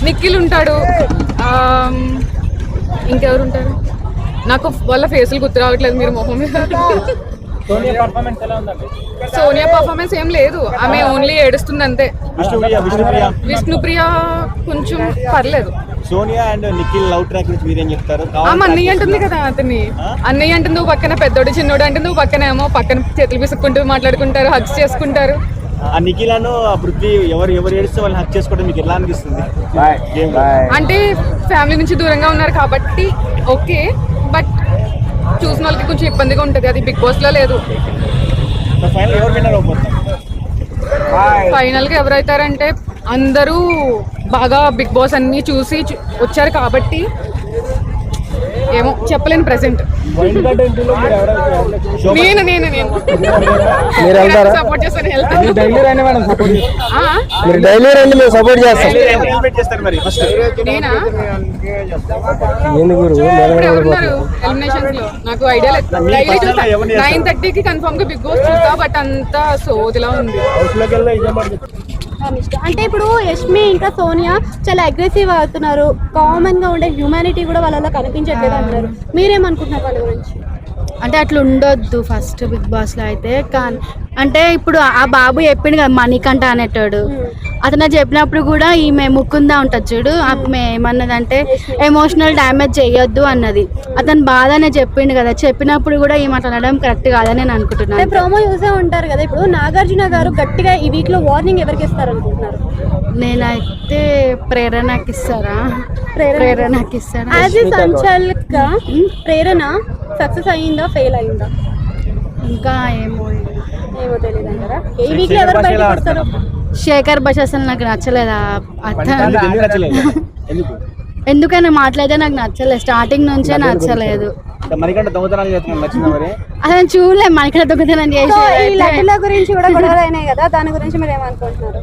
నిఖిల్ ఉంటాడు, ఇంకెవరు ఉంటారు నాకు వాళ్ళ ఫేసులు గుర్తు రావట్లేదు. మీరు మొహం మీద సోనియా పర్ఫార్మెన్స్ ఏం లేదు, ఆమె ఓన్లీ ఏడుస్తుంది అంతే. విష్ణుప్రియ కొంచెం పర్లేదు. Sonia and Nikhil love track గురించి మీరేం చెప్తారు? అన్నయ్య అంటుంది కదా, అతన్ని అన్నయ్య అంటుంది, నువ్వు పక్కన పెద్దోడు చిన్నోడు అంటే, నువ్వు పక్కన ఏమో పక్కన చేతులు విసుక్కుంటూ మాట్లాడుకుంటారు, హగ్స్ చేసుకుంటారు. ఆ నిఖిల్ అను పృథ్వీ ఎవరు ఏడిస్తే వాళ్ళని హక్ చేసుకోవడం మీకు ఎలా అనిపిస్తుంది? అంటే ఫ్యామిలీ నుంచి దూరంగా ఉన్నారు కాబట్టి ఓకే, బట్ చూసిన వాళ్ళకి కొంచెం ఇబ్బందిగా ఉంటుంది, అది బిగ్ బాస్ లో లేదు. ఫైనల్ గా ఎవరైతారంటే అందరూ బాగా బిగ్ బాస్ అన్ని చూసి వచ్చారు కాబట్టి ఏమో చెప్పలేను. ప్రెసెంట్ సపోర్ట్ చేస్తాను. ఎలిమినేషన్స్ లో నాకు ఐడియా లేదు. 9:30కి కన్ఫర్మ్ గా బిగ్ బాస్ చూస్తా, బట్ అంతా సోదిలా ఉంది. అంటే ఇప్పుడు యష్మి ఇంకా సోనియా చాలా అగ్రెసివ్ అవుతున్నారు, కామన్ గా ఉండే హ్యూమానిటీ కూడా వాళ్ళలో కనిపించట్లేదు అంటారు. మీరేమనుకుంటున్నారు వాళ్ళ గురించి? అంటే అట్లా ఉండొద్దు ఫస్ట్ బిగ్ బాస్ లో అయితే. కానీ అంటే ఇప్పుడు ఆ బాబు చెప్పిండు కదా మణికంఠ అనేటాడు, అతను చెప్పినప్పుడు కూడా ఈమె ముకుందా ఉంటుంది చూడు, ఆమె ఏమన్నదంటే ఎమోషనల్ డ్యామేజ్ చేయొద్దు అన్నది. అతను బాధనే చెప్పిండు కదా, చెప్పినప్పుడు కూడా ఈమె అట్లా అనడం కరెక్ట్ కాదని నేను అనుకుంటున్నాను. ప్రోమో చూసే ఉంటారు కదా, ఇప్పుడు నాగార్జున గారు గట్టిగా ఈ వీక్ లో వార్నింగ్ ఎవరికి ఇస్తారు అనుకుంటున్నారు? నేనైతే ప్రేరణకి ఇస్తారా? ప్రేరణకి ఇస్తారా? యాజ్ ఏ సంచాలక ప్రేరణ సక్సెస్ అయ్యిందా ఫెయిల్ అయ్యిందా? ఇంకా ఏమో తెలియదు అంటారా? ఈ వీక్ లో ఎవరు బయటకు వస్తారు? శేఖర్ భాష అసలు నాకు నచ్చలేదా? ఎందుకైనా మాట్లాడితే నాకు నచ్చలేదు, స్టార్టింగ్ నుంచే నచ్చలేదు. అసలు చూడలేదు మణికంఠ దొంగతనం చేసి. ఈ లడ్డుల గురించి కూడా గొడవలు అయినాయి కదా, దాని గురించి మీరు ఏమనుకుంటున్నారు?